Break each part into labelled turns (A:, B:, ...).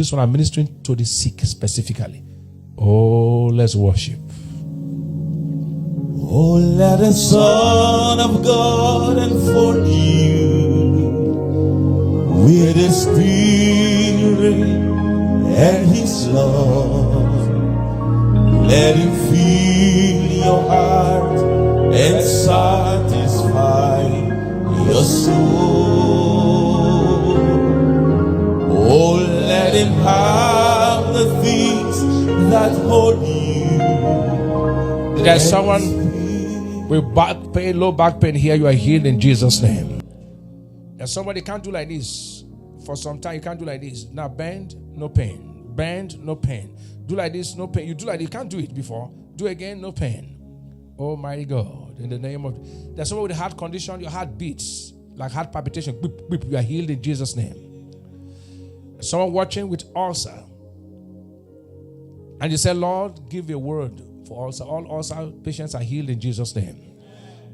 A: This one I'm ministering to the sick specifically. Oh, let's worship.
B: Oh, let the Son of God unfold you with His Spirit and His love. Let Him fill your heart and satisfy your soul. Oh, let Him have the things that hold you.
A: There's someone with back pain, low back pain here. You are healed in Jesus' name. There's somebody can't do like this. For some time, you can't do like this. Now bend, no pain. Bend, no pain. Do like this, no pain. You do like this, you can't do it before. Do again, no pain. Oh my God. In the name of... There's someone with a heart condition. Your heart beats like heart palpitation. Beep, beep. You are healed in Jesus' name. Someone watching with ulcer. And you say, Lord, give a word for ulcer. All ulcer patients are healed in Jesus' name.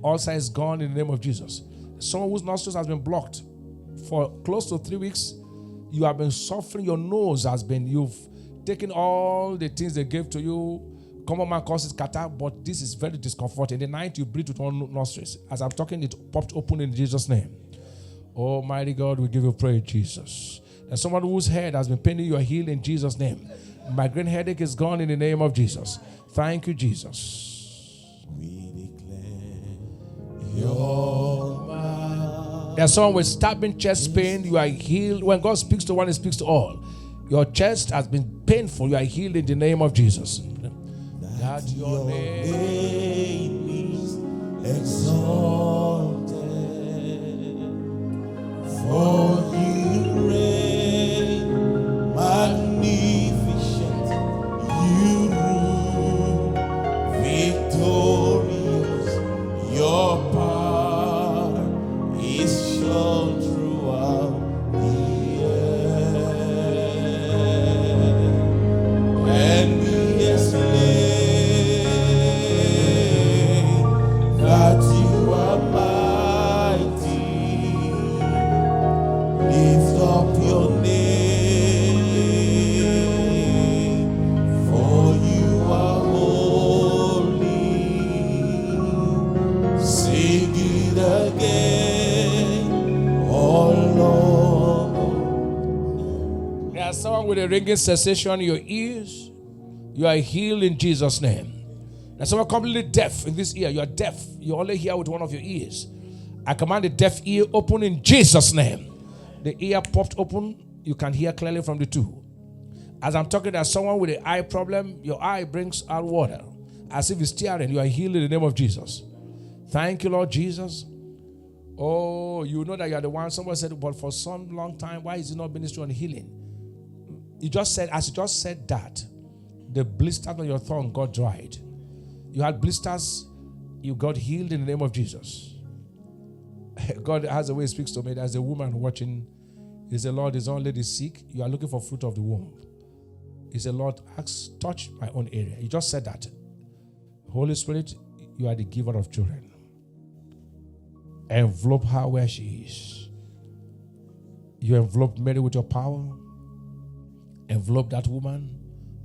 A: Ulcer is gone in the name of Jesus. Someone whose nostrils has been blocked for close to 3 weeks. You have been suffering. Your nose has been... You've taken all the things they gave to you. Common man causes catarrh, but this is very discomforting. In the night, you breathe with one nostrils. As I'm talking, it popped open in Jesus' name. Almighty God, we give you praise, Jesus. There's someone whose head has been paining you, are healed in Jesus' name. Migraine headache is gone in the name of Jesus. Thank you, Jesus.
B: We declare your might.
A: There's someone with stabbing chest pain. You are healed. When God speaks to one, He speaks to all. Your chest has been painful. You are healed in the name of Jesus. That your
B: name is exalted, for you reign magnificent, you rule victorious, your power is shown throughout the earth, and we exclaim that you are mighty. Lift up your name, for you are holy. Sing it again, oh Lord.
A: There's someone with a ringing sensation in your ears. You are healed in Jesus' name. There's someone completely deaf in this ear. You are deaf. You only hear with one of your ears. I command the deaf ear open in Jesus' name. The ear popped open. You can hear clearly from the two. As I'm talking, there's someone with an eye problem. Your eye brings out water. As if it's tearing. You are healed in the name of Jesus. Thank you, Lord Jesus. Oh, you know that you are the one. Someone said, but for some long time, why is it not ministry on healing? You just said, as you just said that, the blisters on your tongue got dried. You had blisters, you got healed in the name of Jesus. God has a way He speaks to me. There's a woman watching. He said, Lord, is only the sick. You are looking for fruit of the womb. He said, Lord, touch my own area. He just said that. Holy Spirit, you are the giver of children. Envelope her where she is. You envelope Mary with your power. Envelope that woman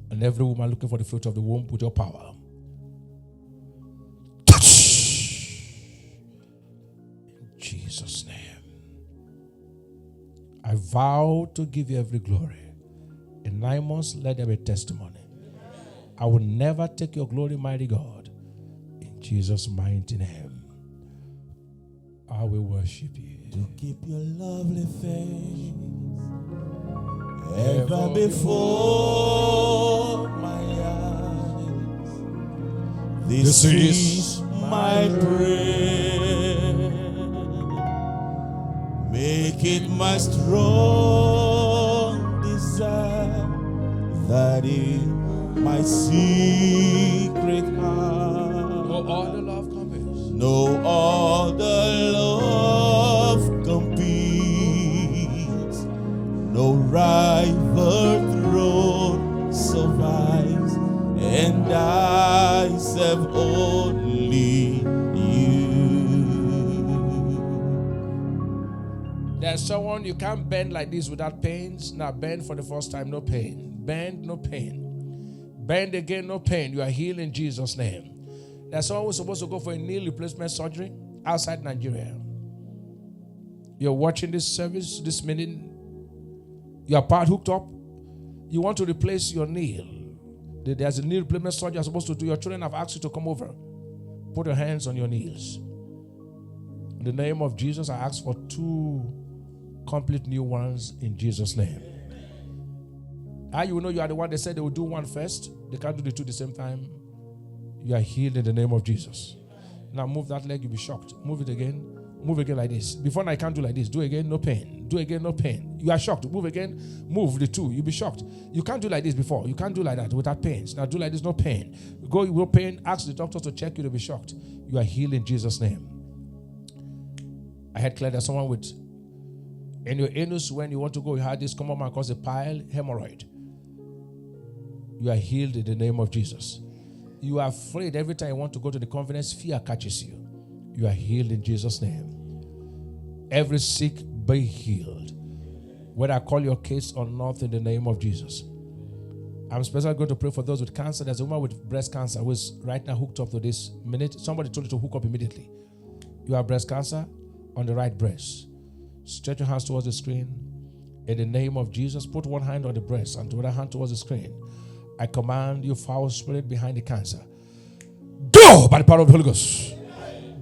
A: and every woman looking for the fruit of the womb with your power. In Jesus' name. I vow to give you every glory. In 9 months, let there be testimony. I will never take your glory, mighty God. In Jesus' mighty name. I will worship you.
B: To keep your lovely face ever before my eyes. This is my prayer. Make it my strong desire, that in my secret heart
A: No other love compares.
B: no other love competes, no rival throne survives, and I serve only you.
A: There's There's someone you can't bend like this without pains. Now bend for the first time, no pain. Bend, no pain. Bend again, no pain. You are healed in Jesus' name. There's someone who's supposed to go for a knee replacement surgery outside Nigeria. You're watching this service, this minute. Your part hooked up. You want to replace your knee. There's a knee replacement surgery you're supposed to do. Your children have asked you to come over. Put your hands on your knees. In the name of Jesus, I ask for 2 complete new ones in Jesus' name. How you know you are the one? They said they will do one first. They can't do the 2 at the same time. You are healed in the name of Jesus. Now move that leg, you'll be shocked. Move it again. Move again like this. Before now I can't do like this. Do again, no pain. Do again, no pain. You are shocked. Move again. Move the 2. You'll be shocked. You can't do like this before. You can't do like that without pains. Now do like this, no pain. Go with pain. Ask the doctor to check you. You'll be shocked. You are healed in Jesus' name. I had clear that someone with in your anus, when you want to go, you had this common man called a pile hemorrhoid. You are healed in the name of Jesus. You are afraid every time you want to go to the conference, fear catches you. You are healed in Jesus' name. Every sick, be healed. Whether I call your case or not, in the name of Jesus. I'm especially going to pray for those with cancer. There's a woman with breast cancer who is right now hooked up to this minute. Somebody told you to hook up immediately. You have breast cancer on the right breast. Stretch your hands towards the screen. In the name of Jesus, put one hand on the breast and the other hand towards the screen. I command you, foul spirit behind the cancer, go by the power of the Holy Ghost.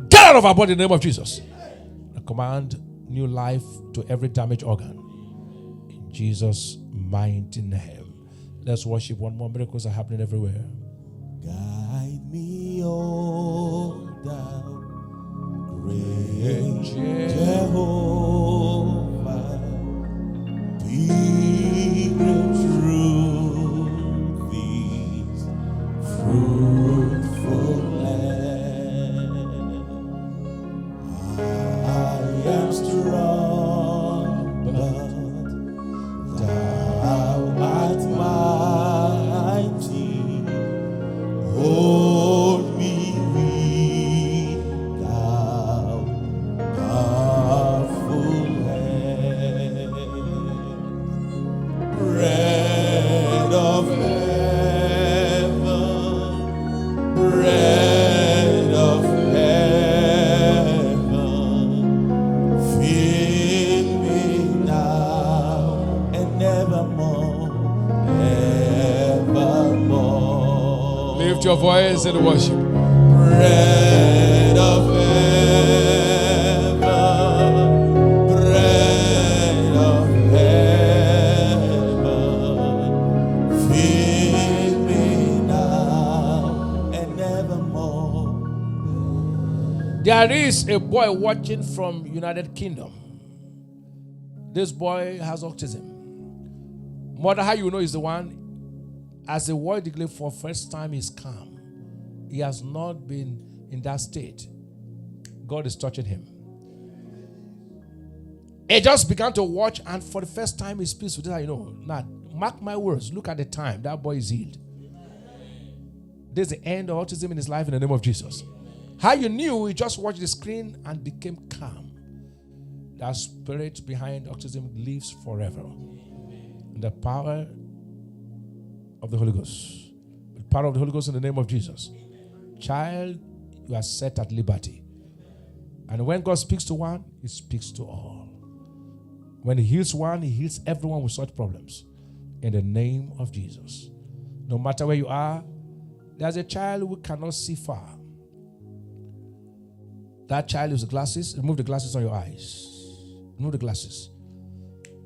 A: Get out of our body in the name of Jesus. I command new life to every damaged organ. In Jesus' mighty name. Let's worship one more. Miracles are happening everywhere.
B: Guide me, oh thou great Jehovah, pilgrim through these fruitful land. I am strong, but thou art mighty. Hold me with thou powerful hand. Bread of heaven, bread of heaven, feed me now and evermore, evermore.
A: Lift your voice and worship.
B: Bread of heaven, bread of heaven, feed me now and evermore.
A: There is a boy watching from United Kingdom. This boy has autism. Mother, how you know he's the one? As a word declared for first time, he's calm. He has not been in that state. God is touching him. He just began to watch, and for the first time, he's peaceful. This is how you know. Now, mark my words. Look at the time. That boy is healed. This is the end of autism in his life in the name of Jesus. How you knew? He just watched the screen and became calm. That spirit behind autism lives forever. And the power of the Holy Ghost. The power of the Holy Ghost in the name of Jesus. Child, you are set at liberty. And when God speaks to one, He speaks to all. When He heals one, He heals everyone with such problems. In the name of Jesus. No matter where you are, there's a child who cannot see far. That child uses glasses. Remove the glasses on your eyes. Remove the glasses.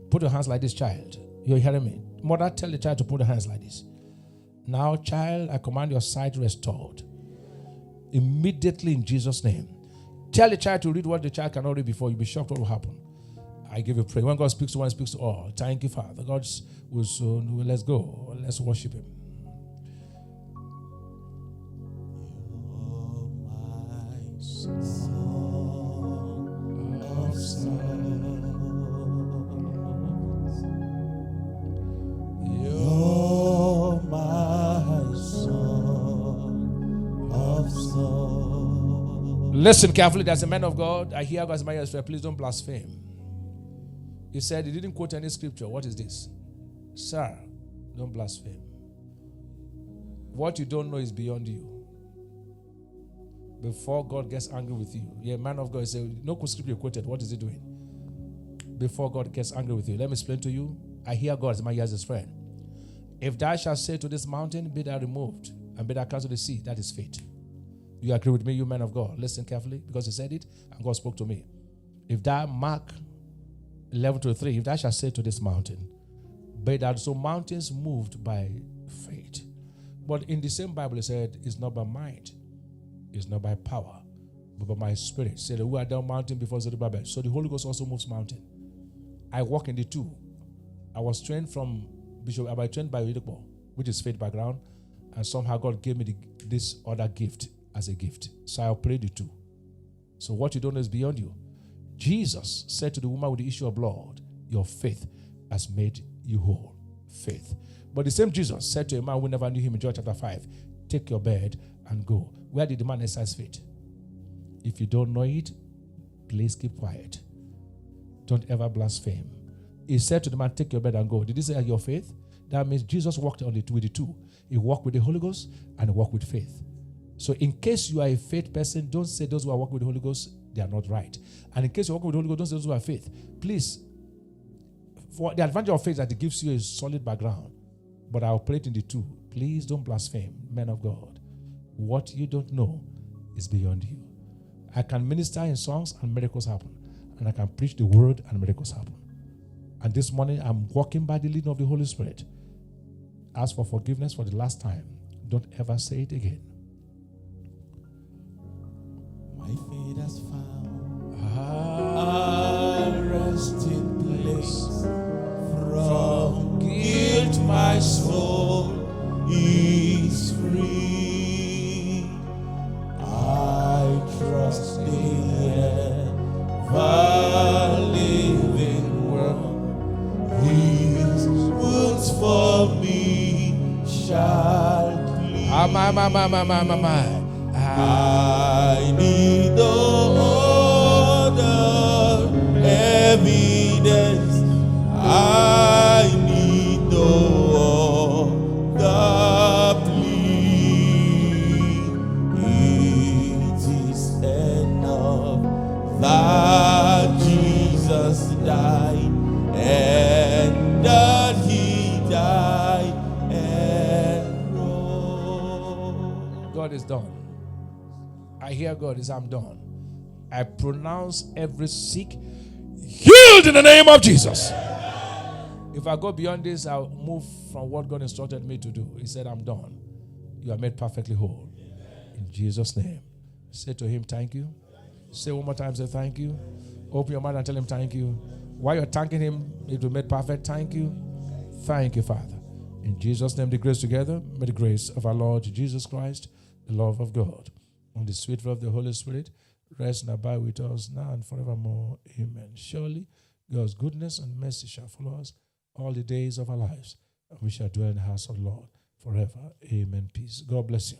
A: Put your hands like this, child. You're hearing me? Mother, tell the child to put her hands like this. Now, child, I command your sight restored. Immediately in Jesus' name. Tell the child to read what the child cannot read before. You'll be shocked what will happen. I give you praise. When God speaks to one, He speaks to all. Thank you, Father. God will soon. Let's go. Let's worship Him.
B: You're my song of songs. You're my song of songs.
A: Listen carefully. There's a man of God. I hear God's man. Please don't blaspheme. He said he didn't quote any scripture. What is this? Sir, don't blaspheme. What you don't know is beyond you. Before God gets angry with you. Yeah, man of God said, no scripture quoted. What is he doing? Before God gets angry with you. Let me explain to you. I hear God as my ears his friend. If thou shalt say to this mountain, be thou removed, and be thou cast to the sea, that is faith. You agree with me, you man of God? Listen carefully, because he said it, and God spoke to me. If thou, Mark 11:3, if thou shalt say to this mountain, be thou, so mountains moved by faith. But in the same Bible, it said, it's not by might, it's not by power, but by my spirit. Say, we are down mountain before Zerubbabel. So the Holy Ghost also moves mountain. I walk in the two. I was trained from Bishop, I was trained by Ibiyeomie, which is faith background, and somehow God gave me this other gift as a gift. So I operate the two. So what you don't know is beyond you. Jesus said to the woman with the issue of blood, your faith has made you whole. Faith. But the same Jesus said to a man who never knew him in John chapter 5, take your bed and go. Where did the man exercise faith? If you don't know it, please keep quiet. Don't ever blaspheme. He said to the man, take your bed and go. Did he say your faith? That means Jesus walked on it with the two. He walked with the Holy Ghost and he walked with faith. So in case you are a faith person, don't say those who are walking with the Holy Ghost, they are not right. And in case you're walking with the Holy Ghost, don't say those who are faith. Please, for the advantage of faith that it gives you a solid background, but I operate in the two. Please don't blaspheme, men of God. What you don't know is beyond you. I can minister in songs and miracles happen. And I can preach the word and miracles happen. And this morning, I'm walking by the leading of the Holy Spirit. Ask for forgiveness for the last time. Don't ever say it again.
B: My faith has found a resting place. From guilt my soul is free. I trust the ever-living one. His wounds for me shall plead. I need no other evidence. I need no other plea. It is enough that Jesus died and that he died and rose.
A: God is done. I hear God is I'm done. I pronounce every sick healed in the name of Jesus. If I go beyond this, I'll move from what God instructed me to do. He said, I'm done. You are made perfectly whole. In Jesus' name. Say to him, thank you. Say one more time, say thank you. Open your mouth and tell him thank you. While you're thanking him, it will be made perfect. Thank you. Thank you, Father. In Jesus' name, the grace together. May the grace of our Lord Jesus Christ, the love of God, and the sweet love of the Holy Spirit rest and abide with us now and forevermore. Amen. Surely God's goodness and mercy shall follow us all the days of our lives, and we shall dwell in the house of the Lord forever. Amen. Peace. God bless you.